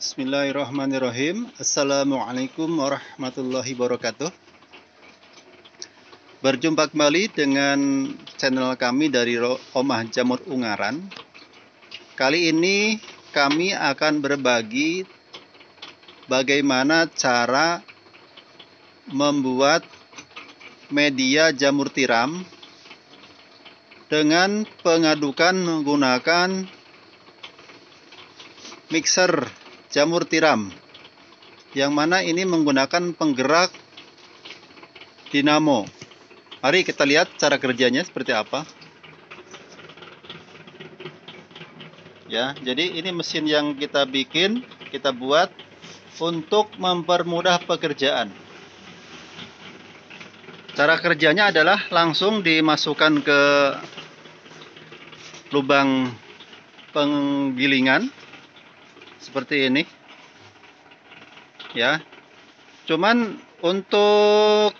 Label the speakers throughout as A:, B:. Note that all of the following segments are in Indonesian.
A: Bismillahirrahmanirrahim. Assalamualaikum warahmatullahi wabarakatuh. Berjumpa kembali dengan channel kami dari Omah Jamur Ungaran. Kali ini kami akan berbagi bagaimana cara membuat media jamur tiram dengan pengadukan menggunakan mixer jamur tiram, yang mana ini menggunakan penggerak dinamo. Mari kita lihat cara kerjanya seperti apa. Ya, jadi ini mesin yang kita bikin, kita buat untuk mempermudah pekerjaan. Cara kerjanya adalah langsung dimasukkan ke lubang penggilingan seperti ini. Ya. Cuman untuk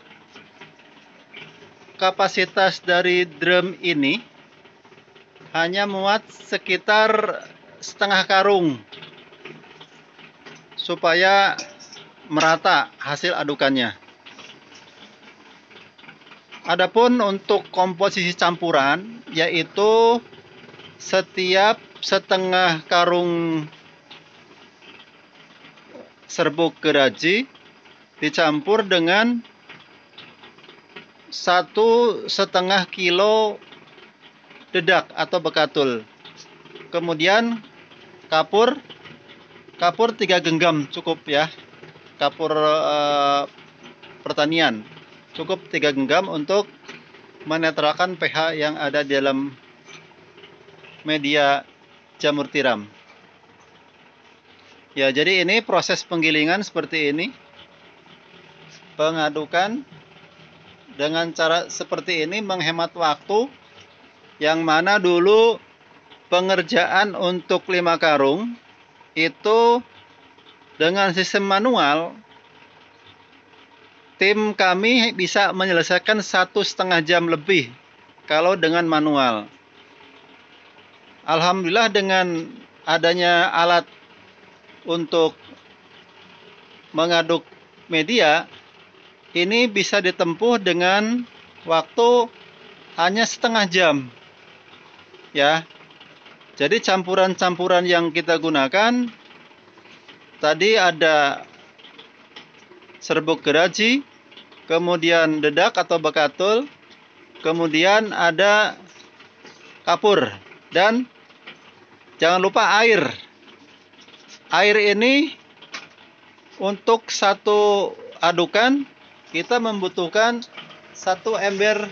A: kapasitas dari drum ini hanya muat sekitar setengah karung supaya merata hasil adukannya. Adapun untuk komposisi campuran, yaitu setiap setengah karung serbuk gergaji dicampur dengan 1,5 kilo dedak atau bekatul. Kemudian kapur 3 genggam cukup ya. Kapur pertanian cukup 3 genggam untuk menetralkan pH yang ada di dalam media jamur tiram. Ya, jadi ini proses penggilingan seperti ini. Pengadukan dengan cara seperti ini menghemat waktu, yang mana dulu pengerjaan untuk 5 karung itu dengan sistem manual, tim kami bisa menyelesaikan 1,5 jam lebih kalau dengan manual. Alhamdulillah dengan adanya alat untuk mengaduk media, ini bisa ditempuh dengan waktu hanya setengah jam. Ya. Jadi campuran-campuran yang kita gunakan tadi ada serbuk gergaji, kemudian dedak atau bekatul, kemudian ada kapur, dan jangan lupa air. Air ini untuk satu adukan kita membutuhkan 1 ember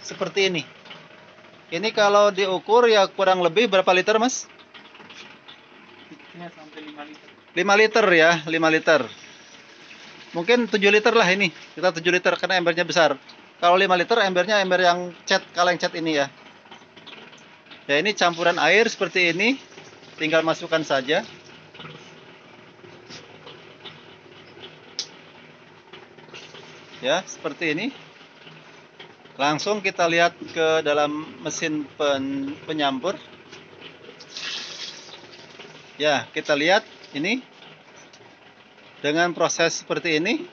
A: seperti ini. Ini kalau diukur ya kurang lebih berapa liter, Mas?
B: Sampai 5 liter.
A: 5 liter ya, 5 liter. Mungkin 7 liter lah ini. Kita 7 liter karena embernya besar. Kalau 5 liter embernya ember yang kaleng cat ini ya. Ya, ini campuran air seperti ini. Tinggal masukkan saja. Ya, seperti ini. Langsung kita lihat ke dalam mesin penyampur. Ya, kita lihat ini. Dengan proses seperti ini.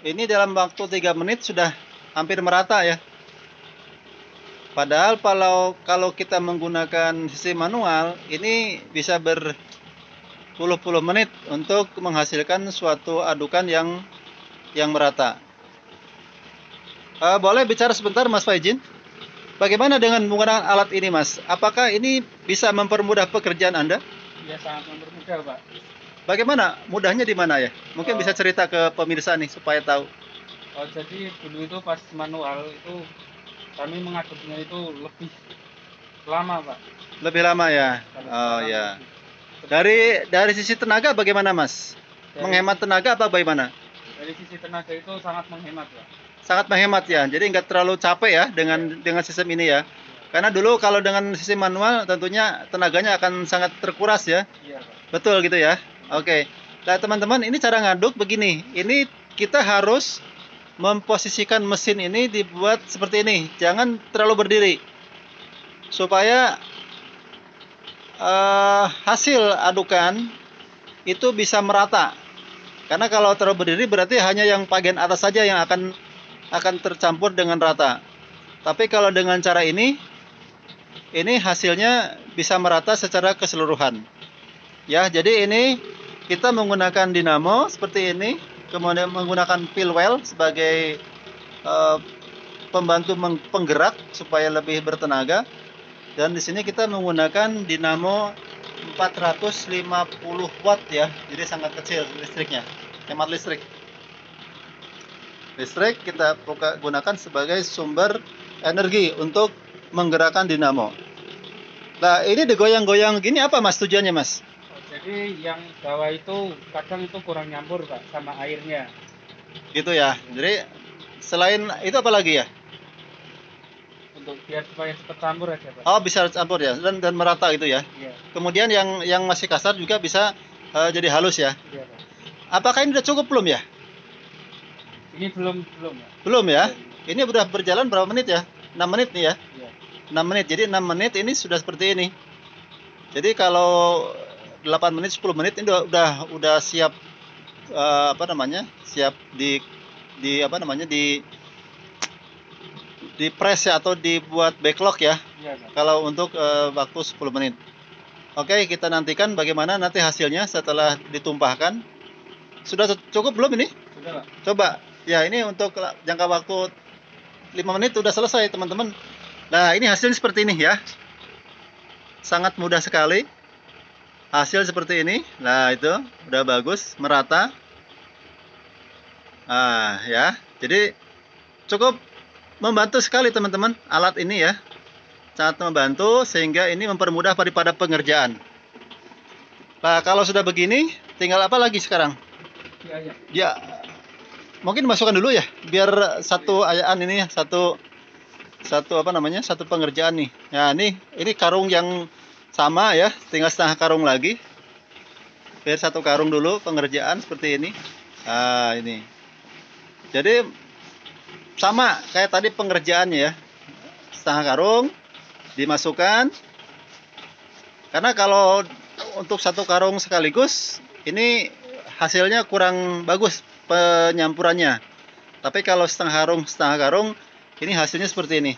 A: Ini dalam waktu 3 menit sudah hampir merata ya. Padahal kalau kita menggunakan sistem manual, ini bisa berpuluh-puluh menit untuk menghasilkan suatu adukan yang merata. Boleh bicara sebentar, Mas Faizin? Bagaimana dengan menggunakan alat ini, Mas? Apakah ini bisa mempermudah pekerjaan Anda?
B: Ya, sangat mempermudah, Pak.
A: Bagaimana? Mudahnya di mana ya? Mungkin bisa cerita ke pemirsa nih supaya tahu.
B: Jadi dulu itu pas manual itu kami mengaduknya itu lebih lama, Pak.
A: Lebih lama ya? Oh ya. Dari sisi tenaga bagaimana, Mas? Menghemat tenaga apa bagaimana?
B: Dari sisi tenaga itu sangat menghemat, Pak.
A: Sangat menghemat ya. Jadi nggak terlalu capek ya dengan sistem ini ya. Karena dulu kalau dengan sistem manual tentunya tenaganya akan sangat terkuras ya.
B: Iya, Pak.
A: Betul gitu ya. Oke. Nah, teman-teman, ini cara ngaduk begini. Ini kita harus memposisikan mesin ini dibuat seperti ini. Jangan terlalu berdiri. Supaya hasil adukan itu bisa merata. Karena kalau terlalu berdiri berarti hanya yang bagian atas saja yang akan tercampur dengan rata. Tapi kalau dengan cara ini hasilnya bisa merata secara keseluruhan. Ya, jadi ini kita menggunakan dinamo seperti ini, kemudian menggunakan fuel well sebagai pembantu penggerak supaya lebih bertenaga. Dan di sini kita menggunakan dinamo 450 watt ya, jadi sangat kecil listriknya, hemat listrik. Listrik kita gunakan sebagai sumber energi untuk menggerakkan dinamo. Nah, ini digoyang-goyang gini apa Mas tujuannya Mas?
B: Jadi yang bawah itu kadang itu kurang nyampur Pak sama airnya.
A: Gitu ya. Jadi selain itu apa lagi ya?
B: Untuk biar supaya cepat campur aja Pak.
A: Oh, bisa campur ya dan merata gitu ya.
B: Iya.
A: Kemudian yang masih kasar juga bisa jadi halus ya.
B: Iya Pak.
A: Apakah ini udah cukup belum ya?
B: Ini belum Pak.
A: Belum ya? Ini udah berjalan berapa menit ya? 6 menit nih ya.
B: Iya.
A: 6 menit. Jadi 6 menit ini sudah seperti ini. Jadi kalau 8 menit 10 menit ini udah siap apa namanya? Siap di apa namanya? Di press ya atau dibuat backlog ya.
B: Iya Pak.
A: Kalau untuk waktu 10 menit. Oke, kita nantikan bagaimana nanti hasilnya setelah ditumpahkan. Sudah cukup belum ini?
B: Sudah Pak.
A: Coba. Ya, ini untuk jangka waktu 5 menit sudah selesai, teman-teman. Nah, ini hasilnya seperti ini ya. Sangat mudah sekali. Hasil seperti ini. Nah, itu udah bagus, merata. Ah, ya. Jadi cukup membantu sekali teman-teman alat ini ya. Sangat membantu sehingga ini mempermudah daripada pengerjaan. Nah, kalau sudah begini, tinggal apa lagi sekarang?
B: Iya.
A: Ya, mungkin masukkan dulu ya, biar satu ayaan ini satu apa namanya? Satu pengerjaan nih. Nah, ini karung yang sama ya, tinggal setengah karung lagi. Biar satu karung dulu pengerjaan seperti ini. Nah, ini. Jadi sama kayak tadi pengerjaannya ya. Setengah karung dimasukkan. Karena kalau untuk satu karung sekaligus ini hasilnya kurang bagus penyampurannya. Tapi kalau setengah karung ini hasilnya seperti ini.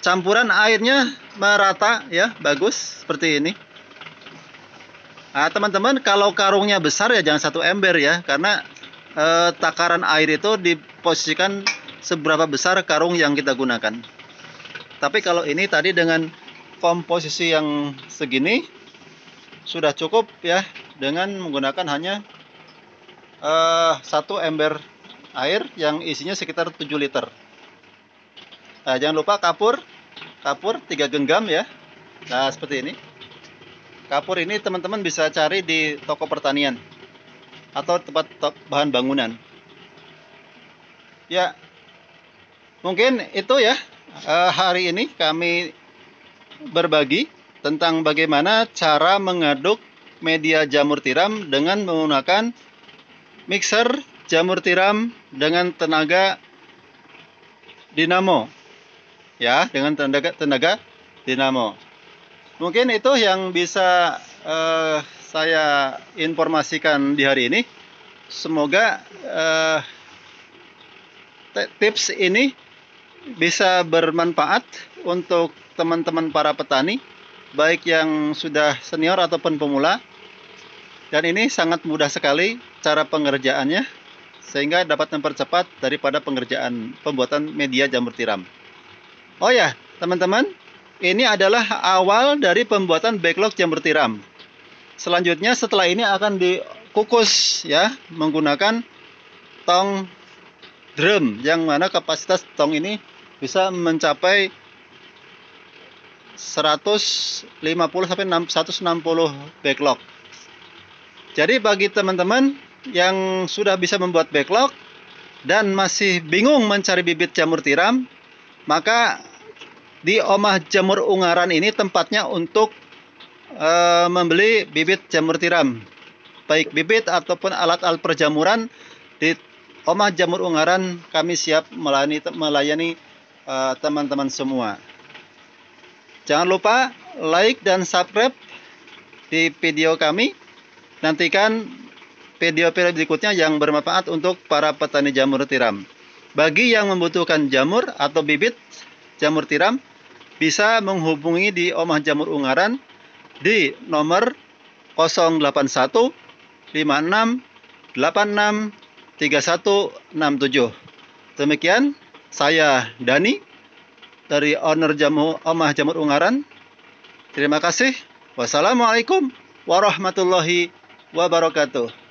A: Campuran airnya merata ya, bagus seperti ini. Nah, teman-teman kalau karungnya besar ya jangan 1 ember ya, karena takaran air itu diposisikan seberapa besar karung yang kita gunakan. Tapi kalau ini tadi dengan komposisi yang segini sudah cukup ya, dengan menggunakan hanya 1 ember air yang isinya sekitar 7 liter. Nah, jangan lupa kapur 3 genggam ya. Nah, seperti ini. Kapur ini teman-teman bisa cari di toko pertanian atau tempat bahan bangunan. Ya, mungkin itu ya. Hari ini kami berbagi tentang bagaimana cara mengaduk media jamur tiram dengan menggunakan mixer jamur tiram dengan tenaga dinamo. Ya, dengan tenaga dinamo. Mungkin itu yang bisa saya informasikan di hari ini. Semoga tips ini bisa bermanfaat untuk teman-teman para petani, baik yang sudah senior ataupun pemula. Dan ini sangat mudah sekali cara pengerjaannya, sehingga dapat mempercepat daripada pengerjaan pembuatan media jamur tiram. Oh ya, teman-teman, ini adalah awal dari pembuatan backlog jamur tiram. Selanjutnya setelah ini akan dikukus ya menggunakan tong drum, yang mana kapasitas tong ini bisa mencapai 150 sampai 160 backlog. Jadi bagi teman-teman yang sudah bisa membuat backlog dan masih bingung mencari bibit jamur tiram, maka di Omah Jamur Ungaran ini tempatnya untuk membeli bibit jamur tiram, baik bibit ataupun alat-alat perjamuran. Di Omah Jamur Ungaran kami siap melayani teman-teman semua. Jangan lupa like dan subscribe di video kami. Nantikan video-video berikutnya yang bermanfaat untuk para petani jamur tiram. Bagi yang membutuhkan jamur atau bibit jamur tiram, bisa menghubungi di Omah Jamur Ungaran di nomor 081 56 86 3167. Demikian, saya Dani dari owner Omah Jamur Ungaran. Terima kasih. Wassalamualaikum warahmatullahi wabarakatuh.